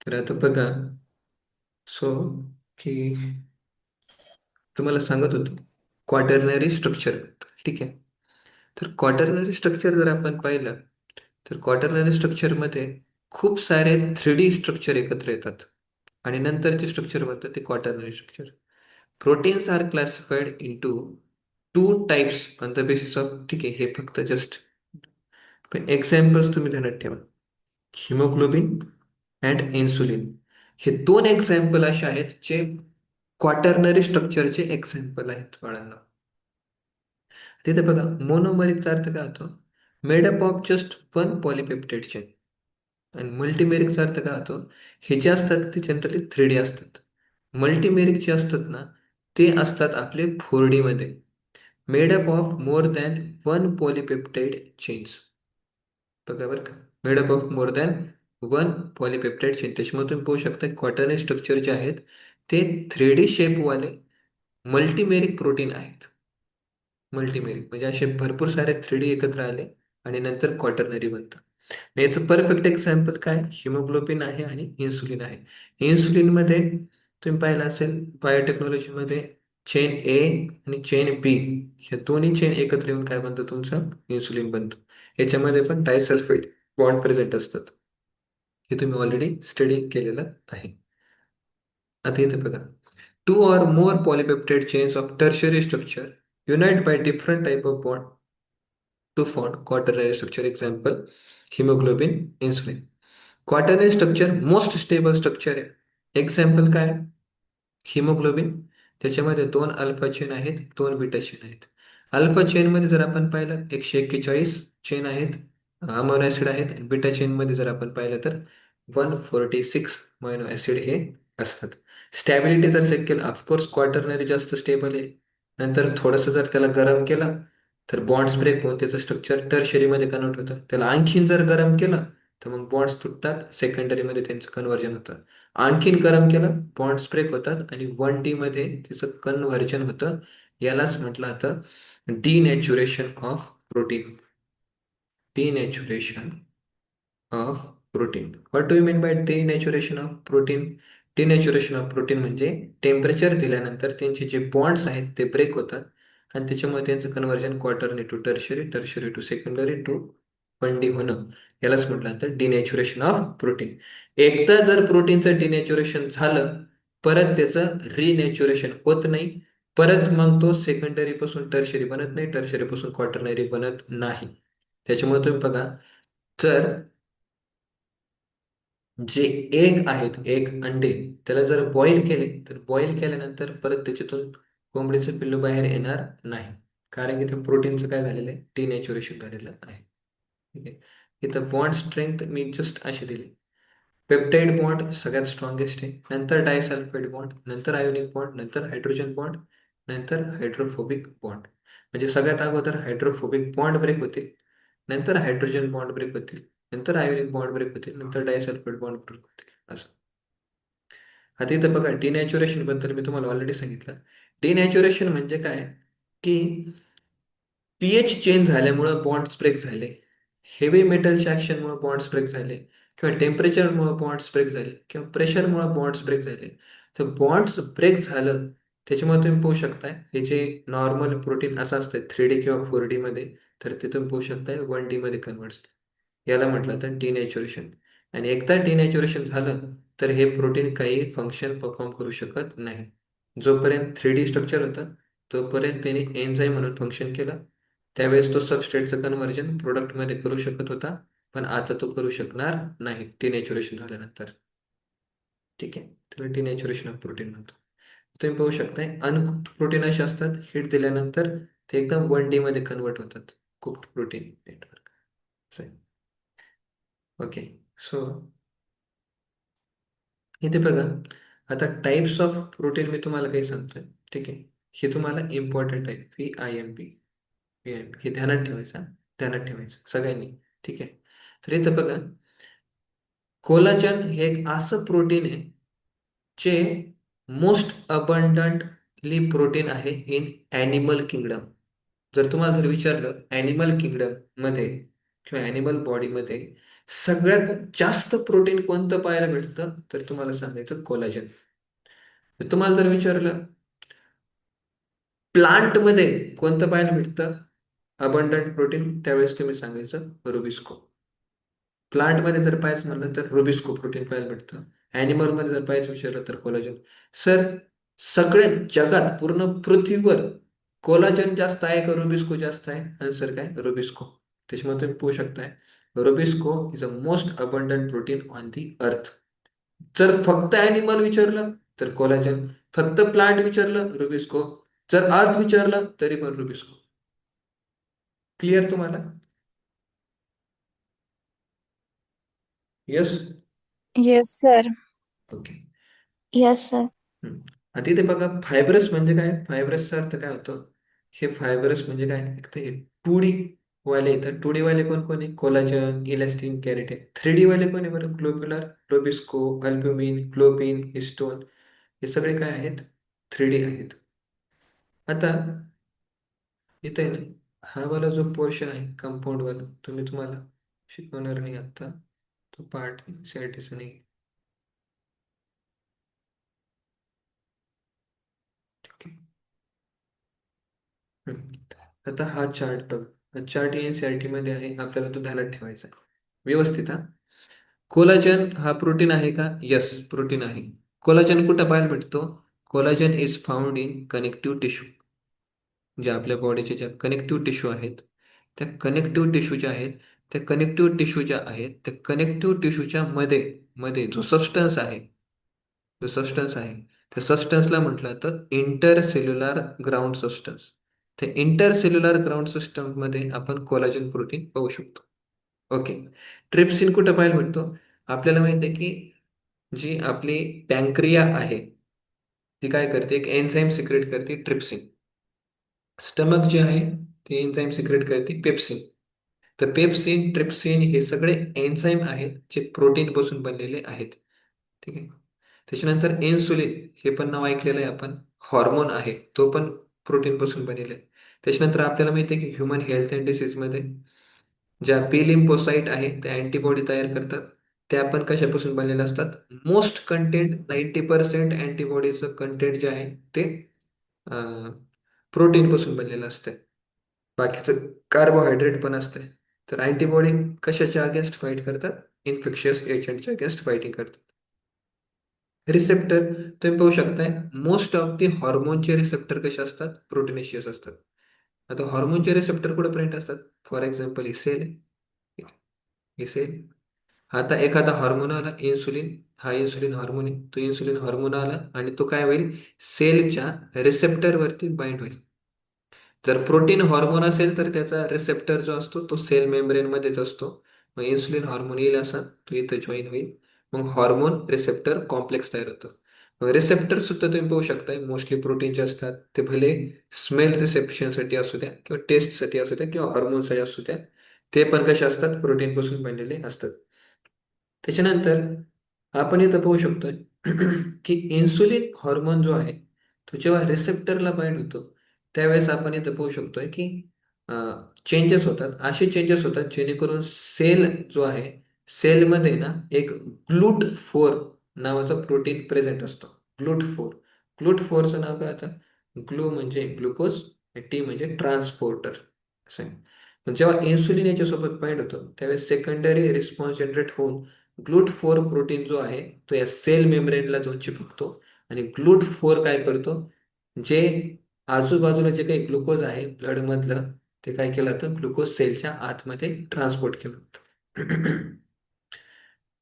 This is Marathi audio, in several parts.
तर आता बघा. सो की तुम्हाला सांगत होतो क्वाटर्नरी स्ट्रक्चर. ठीक आहे. तर क्वाटर्नरी स्ट्रक्चर जर आपण पाहिलं तर क्वाटर्नरी स्ट्रक्चरमध्ये खूप सारे 3D स्ट्रक्चर एकत्र येतात आणि नंतरचे स्ट्रक्चर म्हणतात ते quaternary structure. Proteins are classified into two types on the basis of. ठीक आहे, हे फक्त जस्ट पण एक्झाम्पल्स तुम्ही ध्यानात ठेवा. हिमोग्लोबिन अँड इन्सुलिन हे दोन एक्झाम्पल असे आहेत जे क्वाटर्नरी स्ट्रक्चरचे एक्झाम्पल आहेत बाळांना. तिथे बघा, मोनोमेरिकचा अर्थ काय होतो? Made up of just one polypeptide chain. आणि मल्टीमेरिकचा अर्थ काय होतो? हे जे असतात ते जनरली 3D असतात. मल्टीमेरिक जे असतात ना, ते असतात आपले 4D मध्ये, made up of more than one polypeptide chains. बघा बरं का, made up of more than one polypeptide chain. त्याच्यामुळे तुम्ही पाहू शकता क्वाटर्नरी स्ट्रक्चर जे आहेत ते 3D शेपवाले मल्टीमेरिक प्रोटीन आहेत. मल्टीमेरिक म्हणजे असे भरपूर सारे 3D एकत्र आले आणि नंतर क्वाटर्नरी बनतं. याचं परफेक्ट एक्झाम्पल काय? हिमोग्लोबिन आहे आणि इन्सुलिन आहे. इन्सुलिनमध्ये तुम्ही पाहिलं असेल बायोटेक्नॉलॉजीमध्ये चेन ए आणि चेन बी, हे दोन्ही चेन एकत्र येऊन काय बनतं? तुमचं इन्सुलिन बनतं. याच्यामध्ये पण डायसल्फाइड बॉन्ड प्रेझेंट असतात. हे तुम्ही ऑलरेडी स्टडी केलेलं आहे. आता इथे बघा, two or more polypeptide chains of tertiary structure unite by different type of bond to form quaternary structure. Example, hemoglobin, insulin. Quaternary structure most stable structure आहे. एक्झाम्पल काय? हिमोग्लोबिन. त्याच्यामध्ये दोन अल्फा चेन आहेत, दोन बीटा चेन आहेत. अल्फा चेन मध्ये जर आपण पाहिलं 141 चेन आहेत, अमायनो ऍसिड आहेत. आणि बीटा चेन मध्ये जर आपण पाहिलं तर 146 अमायनो ऍसिड हे असतात. स्टॅबिलिटी जर चेक केलं, ऑफकोर्स क्वाटर्नरी जास्त स्टेबल आहे. नंतर थोडंसं जर त्याला गरम केलं तर बॉन्ड्स ब्रेक होऊन त्याचं स्ट्रक्चर टर्शरी मध्ये कन्वर्ट होतं. त्याला आणखीन जर गरम केलं तर मग बॉन्ड्स तुटतात, सेकंडरी मध्ये त्यांचं कन्व्हर्जन होतं. आणखीन गरम केलं, बॉन्ड्स ब्रेक होतात आणि 1D मध्ये त्याचं कन्व्हर्जन होतं. यालाच म्हटलं जातं denaturation of protein. Denaturation of protein. What do you mean by denaturation of protein? Denaturation of protein म्हणजे टेम्परेचर दिल्यानंतर त्यांचे जे बॉन्ड्स आहेत ते ब्रेक होतात आणि त्याच्यामुळे त्यांचं conversion quaternary to tertiary, tertiary to secondary to 1D होणं. यालाच म्हटलं जातं डिनॅच्युरेशन ऑफ प्रोटीन. एकदा जर प्रोटीनचं डिनॅच्युरेशन झालं, परत त्याचं रिनॅच्युरेशन होत नाही. परत मग तो सेकंडरी पासून टर्शरी बनत नाही, टर्शरी पासून क्वार्टरनरी बनत नाही. त्याच्यामुळे तुम्ही बघा, जर जे एग आहेत, एग अंडे, त्याला जर बॉईल केले तर बॉईल केल्यानंतर परत त्याच्यातून कोंबडीचं पिल्लू बाहेर येणार नाही. कारण की त्या प्रोटीनचं काय झालेलं आहे? डिनॅच्युरेशन झालेलं आहे. ठीक आहे. इथं बॉन्ड स्ट्रेंथ मी जस्ट अशी दिली. पेप्टाइड बॉन्ड सगळ्यात स्ट्रॉंगेस्ट आहे, नंतर डायसल्फाइड बॉन्ड, नंतर आयोनिक बॉन्ड, नंतर हायड्रोजन बॉन्ड, नंतर हायड्रोफोबिक बॉन्ड. म्हणजे सगळ्यात अगोदर हायड्रोफोबिक बॉन्ड ब्रेक होतील, नंतर हायड्रोजन बॉन्ड ब्रेक होतील, नंतर आयोनिक बॉन्ड ब्रेक होतील, नंतर डायसल्फाइड बॉन्ड ब्रेक होतील असं. आता इथं बघा, डिनॅच्युरेशन बद्दल मी तुम्हाला ऑलरेडी सांगितलं. डिनॅच्युरेशन म्हणजे काय? की पीएच चेंज झाल्यामुळे बॉन्ड्स ब्रेक झाले, हेवी मेटलच्या ऍक्शनमुळे बॉन्ड्स ब्रेक झाले, किंवा टेम्परेचरमुळे बॉन्ड्स ब्रेक झाले, किंवा प्रेशरमुळे बॉन्ड्स ब्रेक झाले. तर बॉन्ड्स ब्रेक झालं त्याच्यामुळे तुम्ही पाहू शकताय हे जे नॉर्मल प्रोटीन असं असतं 3D किंवा 4D मध्ये, तर ते तुम्ही पाहू शकताय 1D मध्ये कन्वर्ट. याला म्हटलं तर डिनॅच्युरेशन. आणि एकदा डिनॅच्युरेशन झालं तर हे प्रोटीन काही फंक्शन परफॉर्म करू शकत नाही. जोपर्यंत 3D स्ट्रक्चर होतं तोपर्यंत त्याने एन्झाईम म्हणून फंक्शन केलं. त्यावेळेस तो सबस्ट्रेटचं कन्व्हर्जन प्रोडक्टमध्ये करू शकत होता, पण आता तो करू शकणार नाही डिनॅच्युरेशन झाल्यानंतर. ठीक आहे, त्याला डिनॅच्युरेशन ऑफ प्रोटीन म्हणतो. तुम्ही पाहू शकताय अनकुक्ड प्रोटीन असे असतात, हीट दिल्यानंतर ते एकदम 1D मध्ये कन्वर्ट होतात. Cooked protein network. Okay. So इथे बघा, आता टाइप्स ऑफ प्रोटीन मी तुम्हाला काही सांगतोय. ठीक आहे, हे तुम्हाला इम्पॉर्टंट आहे. PIMP, PIMP हे ध्यानात ठेवायचं हा. ध्यानात ठेवायचं सगळ्यांनी. ठीक आहे. तर इथं बघा, कोलाजन हे एक असं प्रोटीन आहे जे मोस्ट अबंडंटली प्रोटीन आहे इन ॲनिमल किंगडम. जर तुम्हाला जर विचारलं ॲनिमल किंगडम मध्ये किंवा ॲनिमल बॉडीमध्ये सगळ्यात जास्त प्रोटीन कोणतं पाहायला भेटतं तर तुम्हाला सांगायचं कोलाजन. तुम्हाला जर विचारलं प्लांट मध्ये कोणतं पाहायला भेटतं अबंडंट प्रोटीन, त्यावेळेस तुम्ही सांगायचं रुबिस्को. प्लांट मध्ये जर पाहायचं म्हणलं तर रुबिस्को प्रोटीन पाहायला भेटतं. ॲनिमल मध्ये जर पाहायचं विचारलं तर कोलाजन. सर, सगळ्या जगात पूर्ण पृथ्वीवर कोलाजन जास्त आहे का रुबिस्को जास्त आहे? आन्सर काय? रुबिस्को. त्याच्यामुळे तुम्ही पाहू शकताय Rubisco is a most abundant protein on the अर्थ. जर फक्त ॲनिमल विचारलं तर कोलाजन, फक्त प्लांट विचारलं रुबिस्को, जर अर्थ विचारलं तरी पण रुबिस्को. क्लिअर तुम्हाला? Yes. Yes sir. Okay. Yes sir. हम्म. आता इथे बघा फायब्रस म्हणजे काय? फायब्रसचा अर्थ काय होतो? हे फायब्रस म्हणजे काय? एक तर हे 2D वाले येतात. 2D वाले कोण कोण आहे? Collagen, elastin, कॅरेटिन. 3D वाले कोण आहे बरं? Globular, rubisco, albumin, globin, histone. हे सगळे काय आहेत? 3D आहेत. आता इथे आहे ना, हा वाला जो पोर्शन आहे कंपाऊंड वाला, तुम्हाला शिकवणार नाही आता. तो पार्ट एनसीईआरटीचा नाही. ठीक आहे. हम्म. आता हा चार्ट बघ. हा चार्ट एनसीईआरटी मध्ये आहे, आपल्याला तो ध्यानात ठेवायचा आहे. व्यवस्थित हा. कोलाजन हा प्रोटीन आहे का? यस, प्रोटीन आहे. कोलाजन कुठं पाहायला भेटतो? Collagen is found in connective tissue. ज्या आपल्या बॉडीचे ज्या कनेक्टिव्ह टिश्यू आहेत, त्या कनेक्टिव्ह टिश्यू ज्या आहेत, त्या कनेक्टिव्ह टिश्यू ज्या आहेत, त्या कनेक्टिव्ह टिश्यूच्या मध्ये मध्ये जो सबस्टन्स आहे, जो सबस्टन्स आहे, त्या सबस्टन्सला म्हटलं तर इंटरसेल्युलर ग्राउंड सबस्टन्स. त्या इंटरसेल्युलर ग्राउंड सिस्टम मध्ये आपण कोलाजन प्रोटीन पाहू शकतो. ओके. ट्रिप्सिन कुठं पाहायला भेटतो? आपल्याला माहिती आहे की जी आपली पॅनक्रिया आहे, ती काय करते? एक एन्झाईम सिक्रेट करते, ट्रिप्सिन. स्टमक जे आहे ते एन्झाईम सिक्रेट करते, पेप्सिन. तर पेप्सिन, ट्रिप्सिन हे सगळे एन्झाईम आहेत जे प्रोटीन पासून बनलेले आहेत. ठीक आहे. त्याच्यानंतर इन्सुलिन, हे पण नाव ऐकलेलं आहे आपण. हॉर्मोन आहे, तो पण प्रोटीन पासून बनलेला आहे. त्याच्यानंतर आपल्याला माहिती आहे की ह्युमन हेल्थ अँड डिसीज मध्ये ज्या पी लिम्फोसाइट आहे त्या अँटीबॉडी तयार करतात. त्या पण कशापासून बनलेल्या असतात? मोस्ट कंटेंट 90% अँटीबॉडीचं कंटेंट जे आहे ते प्रोटीन पासून बनलेलं असतं. बाकीचं कार्बोहायड्रेट पण असते. तर अँटीबॉडी कशाच्या अगेन्स्ट फाईट करतात? इन्फेक्शियस एजंटच्या अगेन्स्ट फायटिंग करतात. रिसेप्टर तुम्ही पाहू शकताय, मोस्ट ऑफ दी हॉर्मोनचे रिसेप्टर कसे असतात? प्रोटीनेशियस असतात. आता हॉर्मोनचे रिसेप्टर कुठे प्रेझेंट असतात? फॉर एक्झाम्पल ही सेल, ही सेल. आता एखादा हॉर्मोन आला, इन्सुलिन, हा इन्सुलिन हॉर्मोन आहे, तो इन्सुलिन हॉर्मोन आला आणि तो काय होईल? सेलच्या रिसेप्टरवरती बाइंड होईल. जर प्रोटीन हॉर्मोन असेल तर त्याचा रिसेप्टर जो असतो तो सेल मेम्ब्रेन मध्येच असतो. मग इन्सुलिन हॉर्मोन येईल असा तो इथं जॉईन होईल. मग हॉर्मोन रिसेप्टर कॉम्प्लेक्स तयार होतं. मग रिसेप्टर सुद्धा तुम्ही पाहू शकताय मोस्टली प्रोटीनचे असतात. ते भले स्मेल रिसेप्शनसाठी असू द्या किंवा टेस्टसाठी असू द्या किंवा हॉर्मोनसाठी असू द्या, ते पण कसे असतात? प्रोटीन पासून बनलेले असतात. त्याच्यानंतर आपण इथं पाहू शकतोय की इन्सुलिन हॉर्मोन जो आहे तो जेव्हा रिसेप्टरला बाइंड होतो, त्यावेळेस आपण इथं पाहू शकतोय की चेंजेस होतात. असे चेंजेस होतात जेणेकरून सेल जो आहे, सेलमध्ये ना एक ग्लूट फोर नावाचा प्रोटीन प्रेझेंट असतो. GLUT four. ग्लूट फोरचं नाव काय होतं? ग्लू म्हणजे ग्लुकोज, टी म्हणजे ट्रान्सपोर्टर असं आहे. पण जेव्हा इन्सुलिन याच्यासोबत बाइंड होतो त्यावेळेस सेकंडरी रिस्पॉन्स जनरेट होऊन ग्लूट फोर प्रोटीन जो आहे तो या सेल मेम्ब्रेनला जाऊन चिपकतो. आणि ग्लूट फोर काय करतो? जे आजूबाजूला जे काही ग्लुकोज आहे ब्लड मधलं, ते काय केलं जातं? ग्लुकोज सेलच्या आतमध्ये ट्रान्सपोर्ट केलं जातं.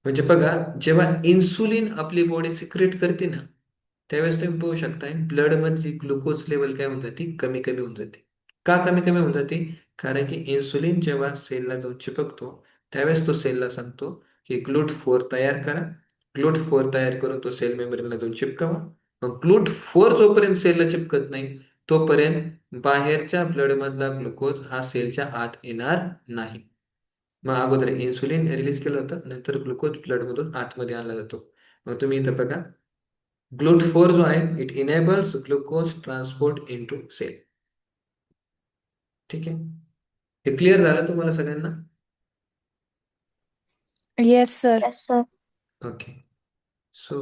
म्हणजे बघा, जेव्हा इन्सुलिन आपली बॉडी सिक्रेट करते ना, त्यावेळेस तुम्ही पाहू शकताय ब्लड मधली ग्लुकोज लेवल काय होऊन जाते? कमी कमी होऊन जाते. का कमी कमी होऊन जाते? कारण की इन्सुलिन जेव्हा सेलला जाऊन चिपकतो त्यावेळेस तो सेलला सांगतो की ग्लूट फोर तयार करा. ग्लूट फोर तयार करून तो सेल मेम्ब्रेनला जाऊन चिपकावा. मग ग्लूट फोर जोपर्यंत सेलला चिपकत नाही तोपर्यंत बाहेरच्या ब्लड मधला ग्लुकोज हा सेलच्या आत येणार नाही. मग अगोदर इन्सुलिन रिलीज केलं जातं, नंतर ग्लुकोज ब्लडमधून आतमध्ये आणला जातो. मग तुम्ही इथं बघा, ग्लूट फोर जो आहे it enables glucose transport into cell. ठीक आहे. हे क्लिअर झालं तुम्हाला सगळ्यांना? Yes, sir. Yes, sir. Okay. So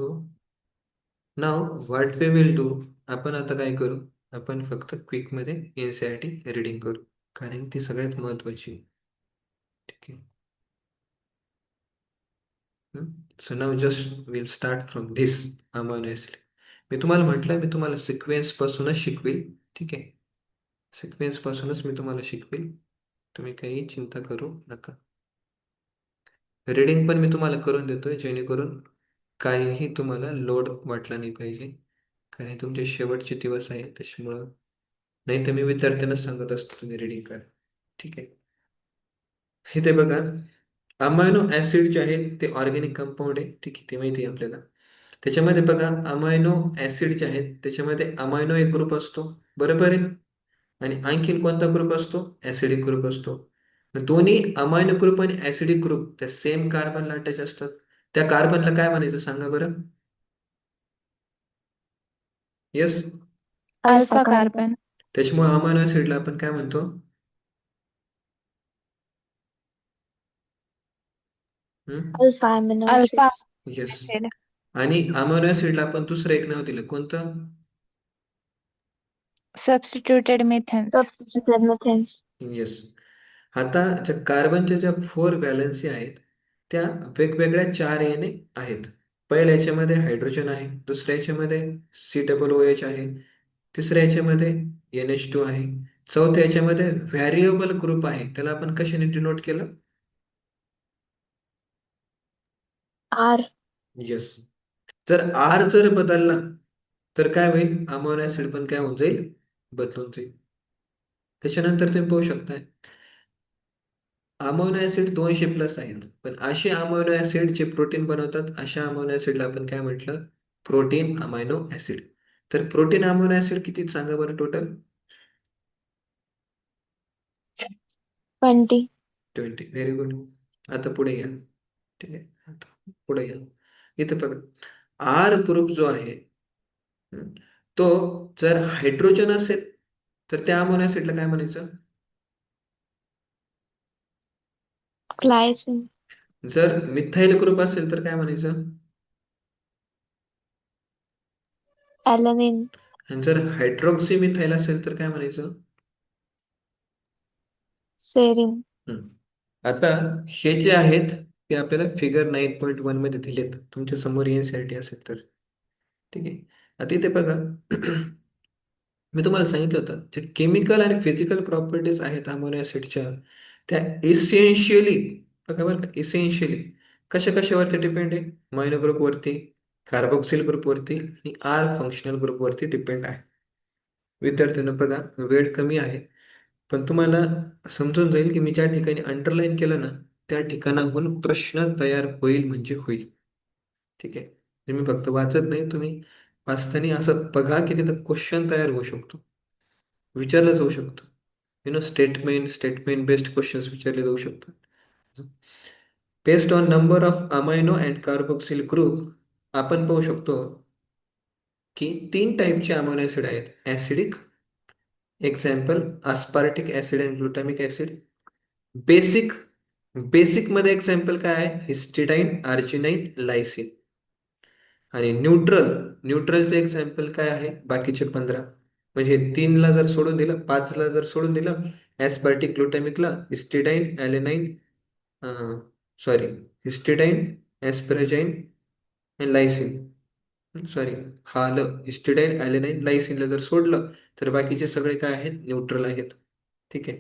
now what we will do, आपण आता काय करू, आपण फक्त क्विकमध्ये एन-सी-आर-टी रीडिंग करू, कारण ती सगळ्यात महत्त्वाची आहे. ठीक आहे. So now just will start from this amino acid. मी तुम्हाला म्हटलं, मी तुम्हाला सिक्वेन्स पासूनच शिकवेल. ठीक आहे. सिक्वेन्स पासूनच मी तुम्हाला शिकवेल. तुम्ही काही चिंता करू नका. रीडिंग पण मी तुम्हाला करून देतोय, जेणेकरून काहीही तुम्हाला लोड वाटला नाही पाहिजे. कारण तुमचे शेवटचे दिवस आहेत, त्याच्यामुळं नाही तर मी विद्यार्थ्यांना सांगत असतो तुम्ही रीडिंग करा. ठीक आहे. इथे बघा, अमायनो ॲसिड जे आहे ते ऑर्गॅनिक कंपाऊंड आहे. ठीक आहे, ते माहिती आहे आपल्याला. त्याच्यामध्ये बघा, अमायनो ॲसिड जे आहेत त्याच्यामध्ये अमायनो एक ग्रुप असतो, बरोबर आहे. आणि आणखीन कोणता ग्रुप असतो? ॲसिडिक ग्रुप असतो. मग दोन्ही अमायनो ग्रुप आणि ॲसिडिक ग्रुप त्या सेम कार्बनला अटॅच असतात. त्या कार्बनला काय म्हणायचं सांगा बरं? येस. Alpha carbon. त्याच्यामुळे अमायनो ॲसिडला आपण काय म्हणतो? Alpha amino alpha yes. Acid. आणि अमायनो ॲसिडला आपण दुसरं एक नाव दिलं, कोणतं? Substituted methanes. Substituted methanes. Yes. आता ज्या कार्बनच्या ज्या 4 व्हॅलेन्सी आहेत, त्या वेगवेगळ्या 4 याने आहेत. पहिल्या याच्यामध्ये हायड्रोजन आहे, दुसऱ्या याच्यामध्ये COOH आहे, तिसऱ्या याच्यामध्ये NH2 आहे, चौथ्या याच्यामध्ये व्हॅरिएबल ग्रुप आहे. त्याला आपण कशाने डिनोट केलं? आर. येस. जर आर जर बदलला तर काय होईल? अमायनो ऍसिड पण काय होऊन जाईल? बदलून जाईल. त्याच्यानंतर तुम्ही पाहू शकताय, अमायनो ऍसिड 200 प्लस आहेत. पण असे अमायनो ऍसिड जे प्रोटीन बनवतात, अशा अमायनो ऍसिडला आपण काय म्हटलं? Protein amino acid. तर प्रोटीन अमायनो ऍसिड किती सांगा बरं टोटल? 20. 20. Very good. आता पुढे या. ठीक आहे. आता पुढे या. इथं बघा, आर ग्रुप जो आहे, हं, तो जर हायड्रोजन असेल तर त्या अमायनो ऍसिडला काय म्हणायचं? ग्लायसिन. जर मिथाइल ग्रुप असेल तर काय म्हणायचं? ॲलॅनिन. आणि जर हायड्रॉक्सी मिथाइल असेल तर काय म्हणायचं? सेरिन. आता हे जे आहेत ते आपल्याला फिगर 9.1 मध्ये दिलेत, तुमच्या समोर येण्यासाठी असेल तर. ठीक आहे. आता इथे बघा, मी तुम्हाला सांगितलं होतं, जे केमिकल आणि फिजिकल प्रॉपर्टीज आहेत अमायनो ॲसिडच्या, त्या इसेन्शियली, बघा बरं का, इसेन्शियली कशा कशावरती डिपेंड आहे? अमायनो ग्रुपवरती, कार्बोक्सिल ग्रुपवरती आणि आर फंक्शनल ग्रुपवरती डिपेंड आहे. विद्यार्थ्यांना बघा, वेळ कमी आहे, पण तुम्हाला समजून जाईल की मी ज्या ठिकाणी अंडरलाईन केलं ना, त्या ठिकाणाहून प्रश्न तयार होईल म्हणजे होईल. ठीक आहे. तुम्ही फक्त वाचत नाही, तुम्ही वाचताना असं बघा की तिथं क्वेश्चन तयार होऊ शकतो, विचारलं जाऊ शकतं. स्टेटमेंट बेस्ड क्वेश्चन्स विचारले जाऊ शकतात. Based on number of amino and carboxyl group आपण पाहू शकतो की 3 टाईपचे अमायनो ॲसिड आहेत. Acidic, example aspartic acid and glutamic acid. Basic, बेसिकमध्ये एक्झाम्पल काय आहे? Histidine, arginine, lysine. आणि न्यूट्रल, न्यूट्रलचे एक्झाम्पल काय आहे? बाकीचे 15. म्हणजे 3ला जर सोडून दिलं, 5ला जर सोडून दिलं, ॲस्पर्टिक ग्लुटामिकला हिस्टिडाइन, ॲलेनाइन, सॉरी, हिस्टिडाइन, ॲस्पराजाइन आणि लायसिन. सॉरी, हा आलं. हिस्टिडाइन, ॲलेनाइन, लायसिनला जर सोडलं तर बाकीचे सगळे काय आहेत? न्यूट्रल आहेत. ठीक आहे.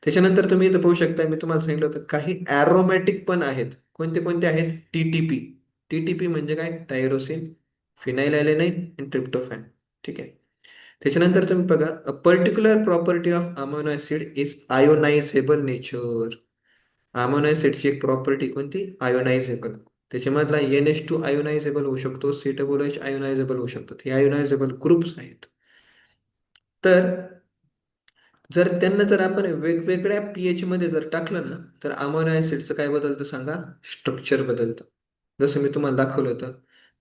त्याच्यानंतर तुम्ही इथं पाहू शकता, मी तुम्हाला सांगितलं होतं काही ॲरोमॅटिक पण आहेत. कोणते कोणते आहेत? TTP. TTP म्हणजे काय? टायरोसिन, फिनाइल ॲलेनाइन आणि ट्रिप्टोफॅन. ठीक आहे. त्याच्यानंतर तुम्ही बघा, a particular property of amino acid is ionizable nature. Amino ॲसिडची एक प्रॉपर्टी कोणती? आयोनायझेबल. त्याच्यामधला NH2 आयोनायझेबल होऊ शकतो, COOH आयोनायझेबल होऊ शकतात. हे आयोनायझेबल ग्रुप्स आहेत. तर जर आपण वेगवेगळ्या pH मध्ये जर टाकलं ना, तर अमायनो ॲसिडचं काय बदलतं सांगा? स्ट्रक्चर बदलतं. जसं मी तुम्हाला दाखवलं होतं.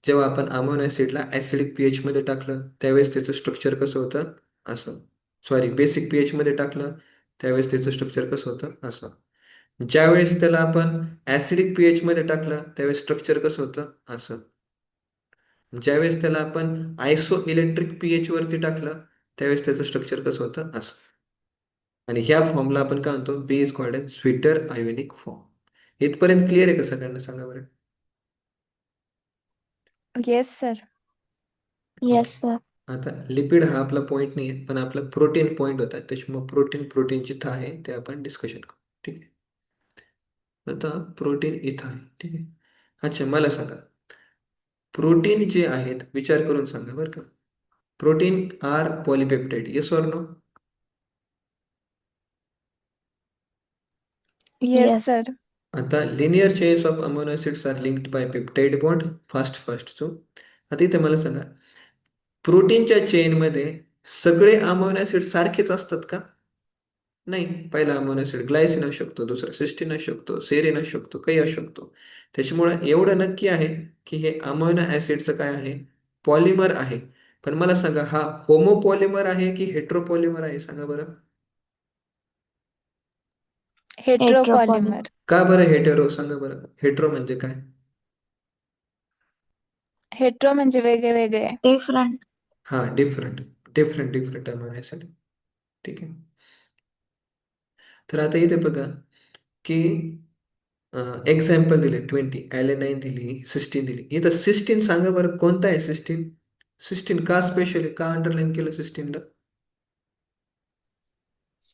जेव्हा आपण अमायनो ॲसिडला ॲसिडिक pH मध्ये टाकलं, त्यावेळेस त्याचं स्ट्रक्चर कसं होतं? असं. सॉरी, बेसिक pH मध्ये टाकलं, त्यावेळेस त्याचं स्ट्रक्चर कसं होतं? असं. ज्यावेळेस त्याला आपण ऍसिडिक पीएच मध्ये टाकलं त्यावेळेस स्ट्रक्चर कसं होतं असं. ज्यावेळेस त्याला आपण आयसो इलेक्ट्रिक पीएच वरती टाकलं त्यावेळेस त्याचं स्ट्रक्चर कसं होतं असं. आणि ह्या फॉर्मला आपण काय म्हणतो, be is called as zwitter ionic form. इथपर्यंत क्लिअर आहे का सगळ्यांना, सांगा बरं. Yes sir. Yes sir. आता लिपिड हा आपला पॉईंट नाही आहे, पण आपला प्रोटीन पॉईंट होता, त्याच्यामुळे प्रोटीन जिथं आहे ते आपण डिस्कशन करू. ठीक आहे. आता प्रोटीन इथं आहे. ठीक आहे. अच्छा मला सांगा, प्रोटीन जे आहेत विचार करून सांगा बरं का. Protein are polypeptide, yes or no? Yes sir. आता linear chains of amino acids are linked by peptide bond, fast so. आता इथे मला सांगा, प्रोटीनच्या चेनमध्ये सगळे अमिनो ऍसिड सारखेच असतात का? नाही. पहिला अमिनो ऍसिड ग्लायसिन असू शकतो, दुसरा सिस्टीन असू शकतो, सेरिन असू शकतो, काही असू शकतो. त्याच्यामुळे एवढं नक्की आहे की हे अमिनो ऍसिडचं काय आहे, पॉलिमर आहे. पण मला सांगा, हा होमोपॉलिमर आहे की हेट्रोपॉलिमर आहे, सांगा बरं. हेट्रोपॉलिमर. का बरं हेटेरो, सांगा बरं. हेट्रो म्हणजे काय? हेट्रो म्हणजे वेगळे वेगळे. डिफरंट. हा डिफरंट, डिफरंट अमिनो ऍसिड. ठीक आहे. तर आता इथे बघा की एक्झाम्पल दिले 20, ॲलेनाइन दिली, सिस्टीन दिली. इथं सिस्टीन सांगा बरं कोणता आहे सिस्टीन? सिस्टीन का स्पेशल आहे, का अंडरलाईन केलं सिस्टीनला?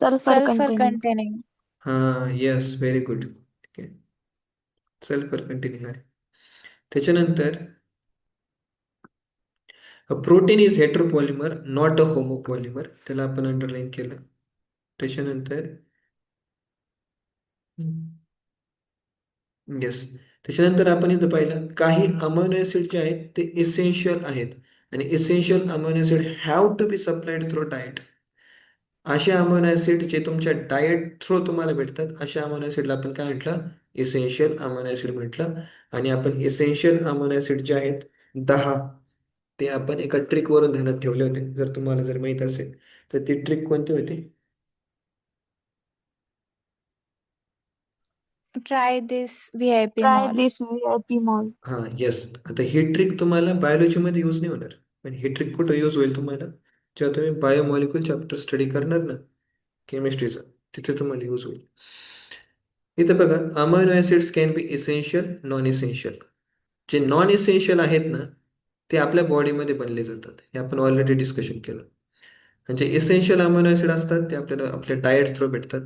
Sulphur containing. हा येस, व्हेरी गुड. ठीक आहे. सल्फर कंटेनिंग आहे. त्याच्यानंतर protein is heteropolymer not a homopolymer, त्याला आपण अंडरलाईन केलं. त्याच्यानंतर येस, त्याच्यानंतर आपण इथं पाहिलं काही अमिनो ऍसिड जे आहेत ते इसेन्शियल आहेत, आणि essential amino acid have to be supplied through diet. असे अमिनो ऍसिड जे तुमच्या डाएट थ्रू तुम्हाला भेटतात अशा अमिनो ऍसिडला आपण काय म्हटलं, इसेन्शियल अमिनो ऍसिड म्हटलं. आणि आपण इसेन्शियल अमिनो ऍसिड जे आहेत 10, ते आपण एका ट्रिक वरून ध्यानात ठेवले होते. जर तुम्हाला जर माहित असेल तर ती ट्रिक कोणती होती? ट्राय दिस व्हीआयपी मॉल. हा येस. आता ही ट्रिक तुम्हाला बायोलॉजीमध्ये यूज नाही होणार, पण ही ट्रिक कुठं यूज होईल तुम्हाला, जेव्हा तुम्ही बायोमॉलिक्युल चॅप्टर स्टडी करणार ना केमिस्ट्रीचा, तिथे तुम्हाला यूज होईल. इथं बघा, amino acids can be essential, non essential. जे नॉन इसेन्शियल आहेत ना ते आपल्या बॉडीमध्ये बनले जातात, हे आपण ऑलरेडी डिस्कशन केलं. म्हणजे इसेन्शियल अमिनो ऍसिड असतात ते आपल्याला आपल्या डाएट थ्रू भेटतात.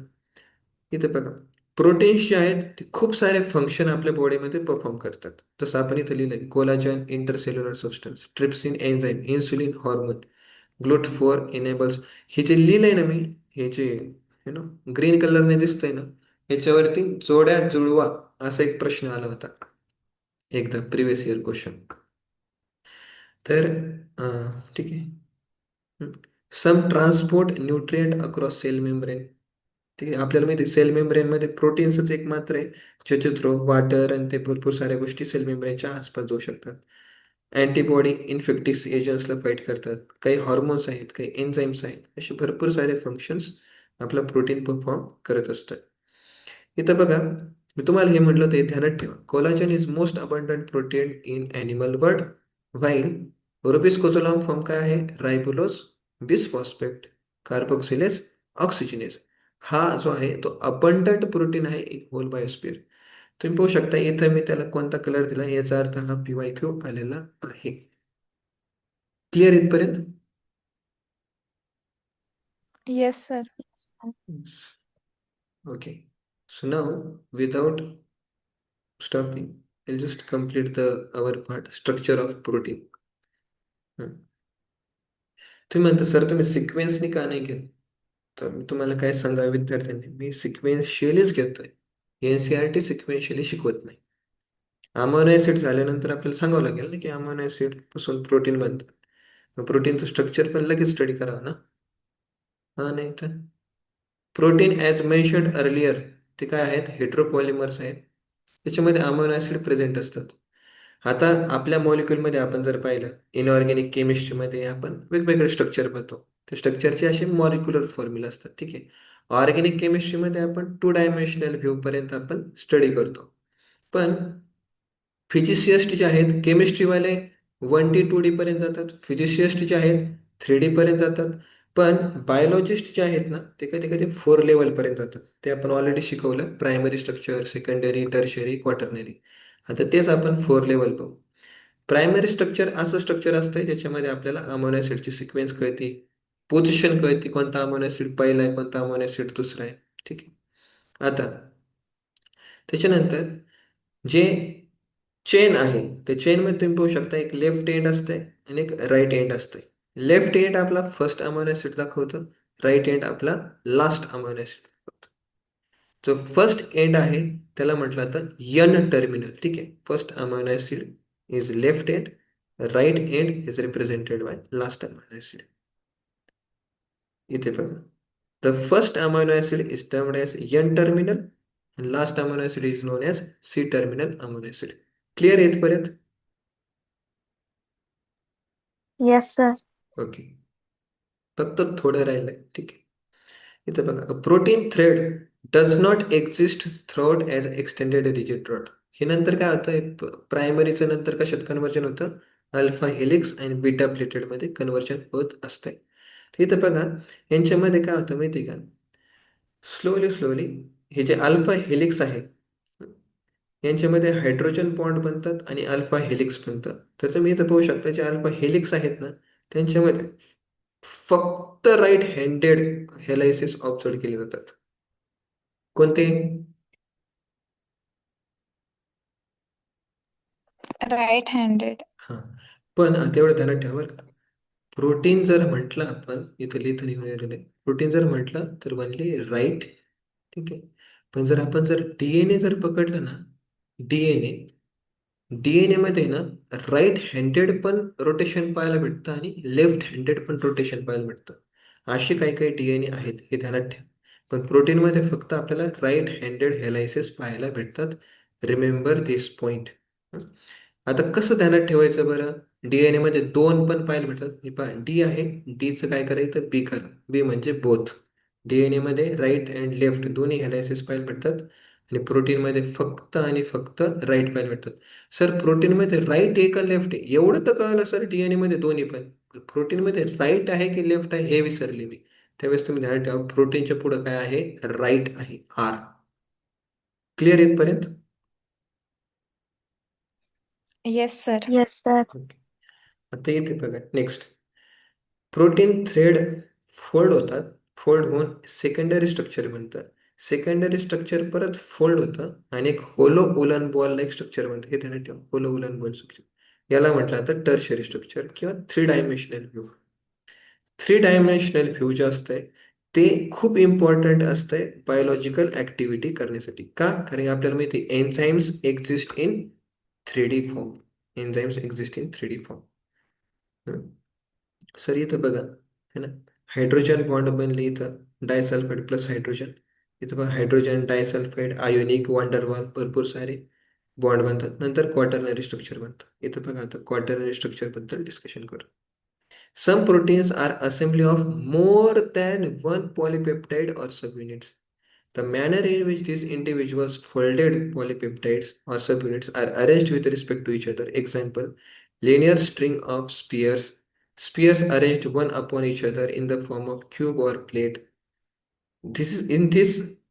इथे बघा, प्रोटीन्स जे आहेत ते खूप सारे फंक्शन आपल्या बॉडीमध्ये परफॉर्म करतात. जसं आपण इथे लिहिलंय, collagen intercellular substance, trypsin enzyme, insulin hormone, GLUT four enables. हे जे लिहिलंय ना मी, हे जे नो ग्रीन कलरने दिसतंय ना, ह्याच्यावरती जोड्या जुळवा असा एक प्रश्न आला होता एकदा, प्रिव्हियस इयर क्वेश्चन. तर ठीक आहे. Some transport nutrient across cell membrane. ठीक आहे. आपल्याला माहिती आहे सेल मेम्ब्रेनमध्ये प्रोटीन्सच एक मात्र आहे, ज्याच्या थ्रू वॉटर आणि ते भरपूर साऱ्या गोष्टी सेल मेम्ब्रेनच्या आसपास जाऊ शकतात. अँटीबॉडी इन्फेक्टिव्ह एजंट्सला फाईट करतात, काही हॉर्मोन्स आहेत, काही एन्झाईम्स आहेत, असे भरपूर सारे फंक्शन्स आपलं प्रोटीन परफॉर्म करत असतं. इथं बघा, मी तुम्हाला हे म्हटलं ते ध्यानात ठेवा. Collagen is most abundant protein in animal world, while रुबिस्कोझोलाम फॉर्म काय आहे, रायबुलोज बिसफॉस्फेट कार्बोक्सिलेज ऑक्सिजनेज. हा जो आहे तो अबंडंट प्रोटीन आहे इन होल बायोस्फिअर. तुम्ही पाहू शकता इथं मी त्याला कोणता कलर दिला, याचा अर्थ हा PYQ आलेला आहे. क्लिअर इथपर्यंत? Yes sir. Okay. So now without stopping, I'll just complete the our part, structure of protein. तुम्ही म्हणता सर तुम्ही सिक्वेन्सनी का नाही घेत? तर मी तुम्हाला काय सांगा विद्यार्थ्यांनी, मी सिक्वेन्शियलीच घेतोय. NCERT सिक्वेन्शियली शिकवत नाही. अमिनो ऍसिड झाल्यानंतर आपल्याला सांगावं लागेल ना की अमिनो ऍसिड पासून प्रोटीन बनतात. मग प्रोटीनचं स्ट्रक्चर पण लगेच स्टडी करावं ना. हा नाही तर प्रोटीन ॲज मेन्शन्ड अर्लियर ते काय आहेत, हेट्रोपॉलिमर्स आहेत. त्याच्यामध्ये अमिनो ऍसिड प्रेझेंट असतात. आता आपल्या मॉलिक्युलमध्ये आपण जर पाहिलं, इनऑर्गॅनिक केमिस्ट्रीमध्ये आपण वेगवेगळे स्ट्रक्चर पाहतो. त्या स्ट्रक्चरचे असे मॉलिक्युलर फॉर्म्युला असतात. ठीक आहे. ऑर्गॅनिक केमिस्ट्रीमध्ये आपण 2 डायमेन्शनल व्ह्यू पर्यंत आपण स्टडी करतो. पण फिजिसिस्ट जे आहेत केमिस्ट्रीवाले 1 ते 2D पर्यंत जातात. फिजिसिस्ट जे आहेत 3D पर्यंत जातात. पण बायोलॉजिस्ट जे आहेत ना ते कधी कधी 4 लेवल पर्यंत जातात. ते आपण ऑलरेडी शिकवलं, primary structure, secondary, tertiary, quaternary. आता तेच आपण 4 लेवल पाहू. प्रायमरी स्ट्रक्चर असं स्ट्रक्चर असतं ज्याच्यामध्ये आपल्याला अमोनो ऍसिडची सिक्वेन्स कळते, पोझिशन कळते, कोणता अमोनो ऍसिड पहिला आहे, कोणता अमोनो ऍसिड दुसरा आहे. ठीक आहे. आता त्याच्यानंतर जे चेन आहे, त्या चेनमध्ये तुम्ही पाहू शकता एक लेफ्ट एंड असते आणि एक राईट एंड असते. लेफ्ट एंड आपला फर्स्ट अमायनो ऍसिड दाखवतं, राईट एंड आपला लास्ट अमायनो ऍसिड दाखवतं. जो फर्स्ट एंड आहे त्याला म्हटलं जातं यन टर्मिनल. ठीक आहे. First amino acid is left end, right end is represented by last amino acid. इथे बघा, the first amino acid is termed as N terminal and last amino acid is known as C terminal amino acid. Clear आहे इथपर्यंत? Yes, sir. ओके. फक्त थोडं राहिलंय. ठीक आहे. इथं बघा, protein thread does not exist throughout as extended rigid rod. हे नंतर काय होतं, प्रायमरीचं नंतर कशात कन्व्हर्जन होतं, अल्फा हेलिक्स आणि बीटा प्लेटेडमध्ये कन्व्हर्जन होत असते. तर इथं बघा, यांच्यामध्ये काय होतं माहिती आहे का, स्लोली स्लोली हे जे अल्फा हेलिक्स आहे यांच्यामध्ये हायड्रोजन बॉन्ड बनतात आणि अल्फा हेलिक्स बनतात. तर तुम्ही इथं पाहू शकता जे अल्फा हेलिक्स आहेत ना त्यांच्यामध्ये फक्त राईट हँडेड हेलायसिस ऑब्झर्व केले जातात. कोणते? Right handed. हा. पण आता एवढं ध्यानात ठेवा बरं का, प्रोटीन जर म्हटलं आपण इथं लिहितं लिहिलेलं आहे, प्रोटीन जर म्हटलं तर बनली राईट. ठीक आहे. पण जर आपण जर डीएनए जर पकडलं ना, डीएनए डीएनए मध्ये ना राईट हँडेड पण रोटेशन पाहायला भेटतं आणि लेफ्ट हँडेड पण रोटेशन पाहायला भेटतं. असे काही काही डीएनए आहेत, हे ध्यानात ठेवा. पण प्रोटीनमध्ये फक्त आपल्याला राईट हँडेड हेलायसिस पाहायला भेटतात. रिमेंबर दिस पॉइंट. आता कसं ध्यानात ठेवायचं बरं, डीएनए मध्ये 2 पण पाहायला भेटतात. हे पहा, डी आहे, डीचं काय करायचं, बी करा. बी म्हणजे बोथ. डीएनए मध्ये राईट अँड लेफ्ट दोन्ही हेलायसिस पाहायला भेटतात आणि प्रोटीनमध्ये फक्त आणि फक्त राईट पाहायला भेटतात. सर प्रोटीनमध्ये राईट आहे का लेफ्ट आहे एवढं तर कळलं सर, डीएनए मध्ये दोन्ही पण. प्रोटीनमध्ये राईट आहे की लेफ्ट आहे हे विसरले मी. त्यावेळेस तुम्ही ध्यानात ठेवा, प्रोटीनच्या पुढे काय आहे, राईट आहे, आर. क्लिअर इथपर्यंत? Yes sir. Yes, sir. Okay. आता इथे बघा नेक्स्ट, प्रोटीन थ्रेड फोल्ड होतात, फोल्ड होऊन सेकंडरी स्ट्रक्चर बनतं. सेकंडरी स्ट्रक्चर परत फोल्ड होतं आणि एक होलो उलन बॉल लाईक स्ट्रक्चर बनतं. हे ध्यानात ठेवा, होलो उलन बॉल स्ट्रक्चर. याला म्हटलं जातं टर्शरी स्ट्रक्चर किंवा 3 डायमेन्शनल व्ह्यू. 3 डायमेन्शनल व्ह्यू जे असतंय ते खूप इम्पॉर्टंट असतंय बायोलॉजिकल ऍक्टिव्हिटी करण्यासाठी. का? कारण आपल्याला माहिती आहे enzymes exist in 3D form. Enzymes exist in 3D form. Sir इथं बघा, है ना, हायड्रोजन बॉन्ड बनले इथं, डायसल्फाईड प्लस हायड्रोजन. इथं बघा हायड्रोजन डायसल्फाईड आयोनिक वंडरवॉल भरपूर सारे बॉन्ड बनतात. नंतर क्वाटर्नरी स्ट्रक्चर बनतं. इथं बघा आता क्वाटर्नरी स्ट्रक्चर बद्दल डिस्कशन करू. Some proteins are assembly of more than one polypeptide or subunits. The manner in which these individuals folded polypeptides or subunits are arranged with respect to each other. Example, linear string of spheres. Spheres arranged one upon each other in the form of cube or plate. This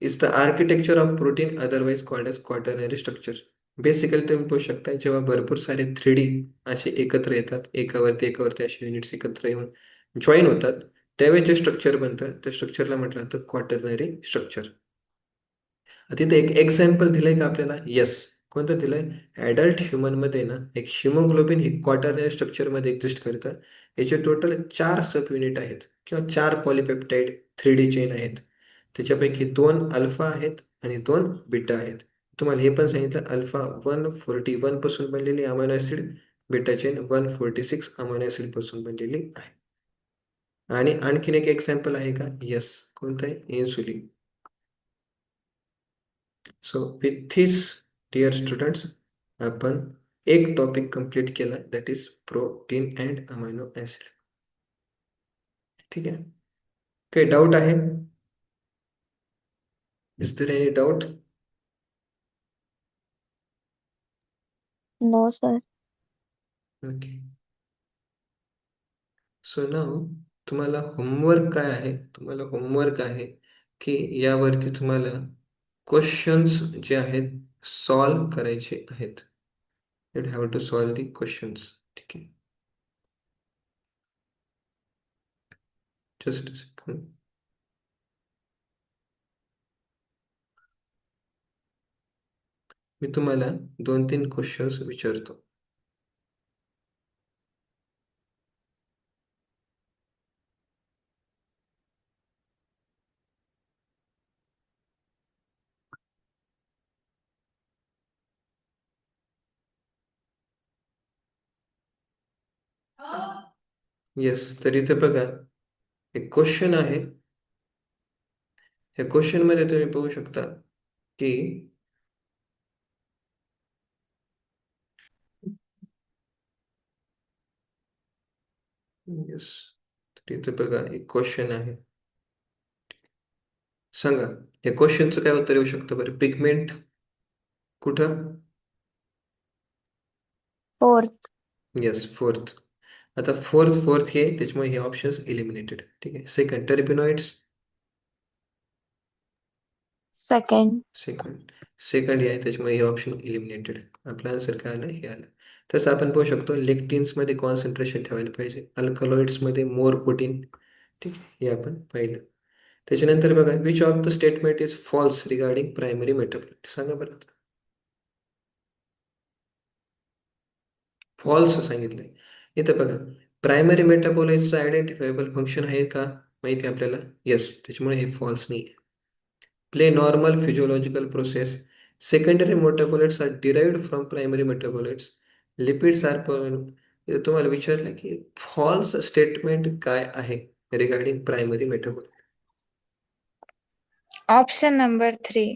is the architecture of protein, otherwise called as quaternary structure. Basically तुम्ही पाहू शकता जेव्हा भरपूर सारे 3D असे एकत्र येतात, एकावरती असे युनिट्स एकत्र येऊन जॉईन होतात, त्यावेळेस जे स्ट्रक्चर बनतं त्या स्ट्रक्चरला म्हटलं जातं क्वाटर्नरी स्ट्रक्चर. तिथे एक एक्झाम्पल दिलंय का आपल्याला? येस. कोणतं दिलंय? ॲडल्ट ह्युमनमध्ये ना एक हिमोग्लोबिन हे क्वाटर्नरी स्ट्रक्चरमध्ये एक्झिस्ट करतं. याचे टोटल 4 सब युनिट आहेत किंवा 4 पॉलिपेप्टाईड 3D चेन आहेत. त्याच्यापैकी 2 अल्फा आहेत आणि 2 बीटा आहेत. तुम्हाला हे पण सांगितलं अल्फा 141 पासून बनलेली amino acid, beta chain 146 amino acid पासून बनलेली आहे. आणि आणखीन एक एक्झाम्पल आहे का? येस. कोणतं आहे? Insulin. So with this dear students, आपण एक टॉपिक कंप्लीट केला, that is protein and amino acid. ठीक आहे. काही डाऊट आहे? Is there any doubt? No, sir. Okay. So now तुम्हाला होमवर्क काय आहे? तुम्हाला होमवर्क आहे की यावरती तुम्हाला क्वेश्चन्स जे आहेत सॉल्व करायचे आहेत. You have to solve the questions. ठीक आहे. Just second. मी तुम्हाला 2-3 क्वेश्चन्स विचारतो. येस, तर इथे बघा एक क्वेश्चन आहे. या क्वेश्चन मध्ये तुम्ही पाहू शकता की येस, तर इथे बघा एक क्वेश्चन आहे. सांगा या क्वेश्चनचं काय उत्तर येऊ शकतं बरं? पिगमेंट कुठं? Fourth. Yes, fourth. आता फोर्थ हे त्याच्यामुळे हे ऑप्शन्स इलिमिनेटेड. ठीक आहे. Second terpenoids. Second. सेकंड हे आहे त्याच्यामुळे हे ऑप्शन इलिमिनेटेड. आपला आन्सर काय आलं? हे आलं. तसं आपण पाहू शकतो लेक्टिन्स मध्ये कॉन्सन्ट्रेशन ठेवायला पाहिजे, अल्कलॉइड्स मध्ये मोर प्रोटीन. ठीक आहे, हे आपण पाहिलं. त्याच्यानंतर बघा which of the statement is false regarding primary metabolite. सांगा बरं आता. फॉल्स सांगितलंय. इथं बघा प्रायमरी मेटाबॉलाइट्सचं आयडेंटिफायबल फंक्शन आहे का माहिती आहे आपल्याला? येस, त्याच्यामुळे हे फॉल्स नाही. Play normal physiological process. Secondary metabolites are derived from primary metabolites. Lipids are इथं तुम्हाला विचारलं की फॉल्स स्टेटमेंट काय आहे regarding primary metabolite. Option number 3.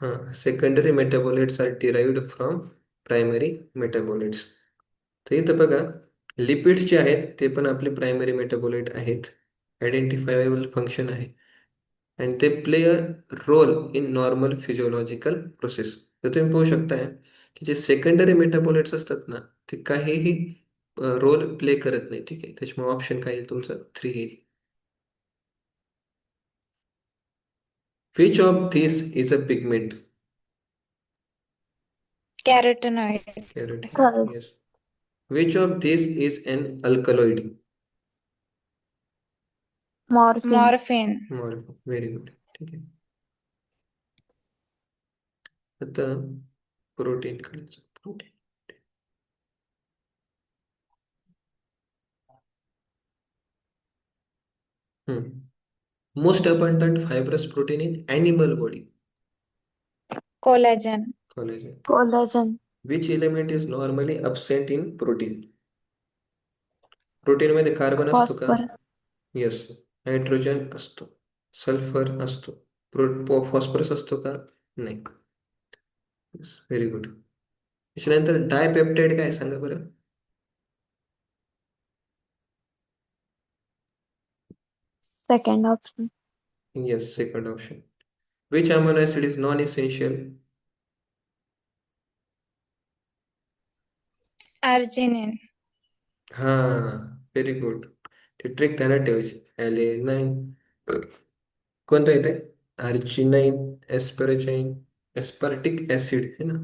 हां, secondary metabolites are derived from primary metabolites. तर इथं बघा लिपिड्स जे आहेत ते पण आपले प्रायमरी मेटाबॉलिट आहेत. आयडेंटिफायबल फंक्शन आहे and they play a role in normal physiological process. तर तुम्ही पाहू शकताय की जे सेकंडरी मेटाबॉलिट्स असतात ना ते काहीही रोल प्ले करत नाही. ठीक आहे, त्याच्यामुळे ऑप्शन काय येईल तुमचं? 3 येईल. Which of this is a pigment? Carotenoid. Carotene. Third. Yes. Which of this is an alkaloid? Morphine. Morphine. Very good. ठीक आहे. आता प्रोटीन करायचं. Protein. Most abundant fibrous protein in animal body. Collagen. Collagen. Collagen. Which element is normally absent in protein? Protein मध्ये कार्बन असतो का? Phosphorus. येस. नायट्रोजन असतो, सल्फर असतो, फॉस्फरस असतो का? नाही. Very good. त्याच्यानंतर डायपेप्टाइड काय सांगा बरं? Second option. Yes, second option. Which amino acid is non essential? Arginine. हा, व्हेरी गुड. ते ट्रिक ध्यानात ठेवायची. ॲलेनाइन कोणतं येते? आर्जिनाइन, एस्परजाइन, एस्पर्टिक ऍसिड है ना.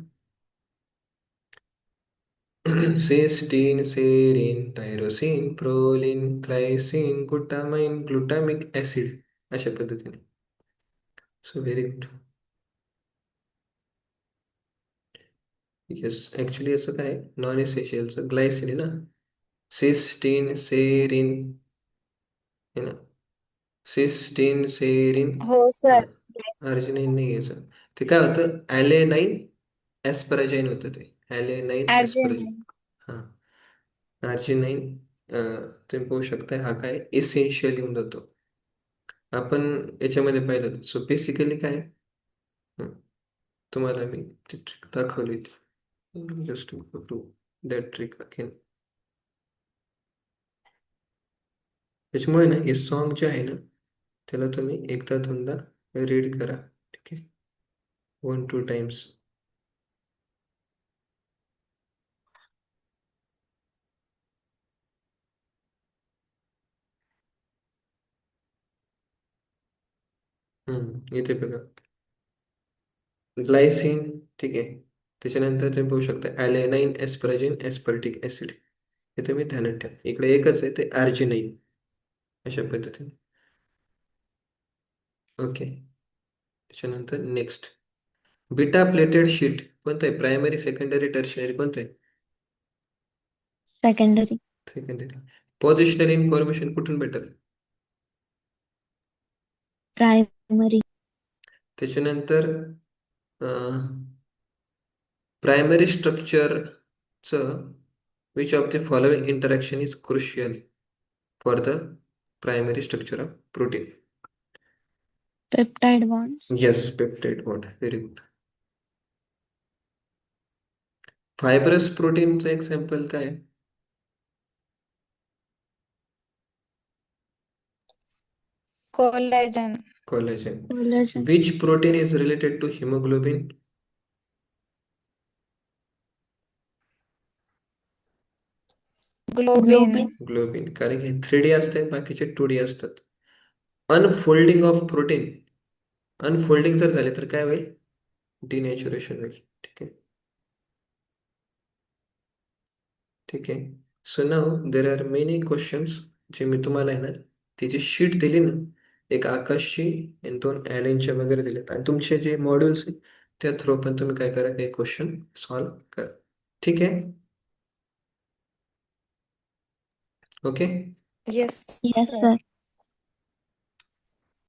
Cysteine, serine, tyrosine, proline, glycine, glutamine, glutamic acid अशा पद्धतीने. So very good. Yes, actually असं काय नॉन इसेन्शियलचं ग्लायसिन आहे ना. सिस्टीन, सेरीन है ना. Cysteine, serine. हो हां, सर. आर्जिनाइन नाही घ्यायचं. ते काय होतं? ॲलेनाइन एस्पराजाइन होतं ते. ॲलेनाइन एस्पराजाइन. Arginine. हां, आर्जिनाइन. तुम्ही पाहू शकता हा काय इसेन्शियल येऊन जातो. आपण याच्यामध्ये पाहिलं. सो बेसिकली काय हं, तुम्हाला मी ती ट्रिक दाखवली होती. Just go to that trick again. त्याच्यामुळे ना हे सॉन्ग जे आहे ना त्याला तुम्ही एकदा दोनदा रीड करा. ठीक आहे, 1-2 टाइम्स. इथे बघा, ग्लायसिन. ठीक आहे, त्याच्यानंतर तुम्ही पाहू शकता ॲलेनाइन, एस्पराजिन, एस्पर्टिक ऍसिड. हे तुम्ही ध्यानात ठेवा. इकडे एकच आहे, ते आर्जिनाइन. अशा पद्धतीने. ओके, त्याच्यानंतर नेक्स्ट, बीटा प्लेटेड शीट कोणतं आहे? प्रायमरी, सेकंडरी, टर्शियरी कोणतं आहे? सेकंडरी. सेकंडरी. पोझिशनल इन्फॉर्मेशन कुठून भेटेल? प्रायमरी. त्याच्यानंतर प्रायमरी स्ट्रक्चरचं which of the following interaction is crucial for the primary structure of protein? Peptide bonds. Yes, peptide bond. Very good. Fibrous प्रोटीनचं एक्झाम्पल काय आहे? Collagen. Collagen. Collagen. Which protein is related to hemoglobin? Globin. Globin. Globin. कारण की 3D असते, बाकीचे 2D असतात. Unfolding of protein. अनफोल्डिंग जर झाले तर काय होईल? डिनॅच्युरेशन होईल. ठीक आहे. ठीक आहे. So now there are many questions जे मी तुम्हाला आहे ना, तिची शीट दिली ना, एक आकाशची आणि 2 ॲलेनच्या वगैरे दिलेत, आणि तुमचे जे मॉड्यूल्स आहेत त्या थ्रू पण तुम्ही काय करा, काही क्वेश्चन सॉल्व्ह करा. ठीक आहे. Yes, Yes, sir. sir.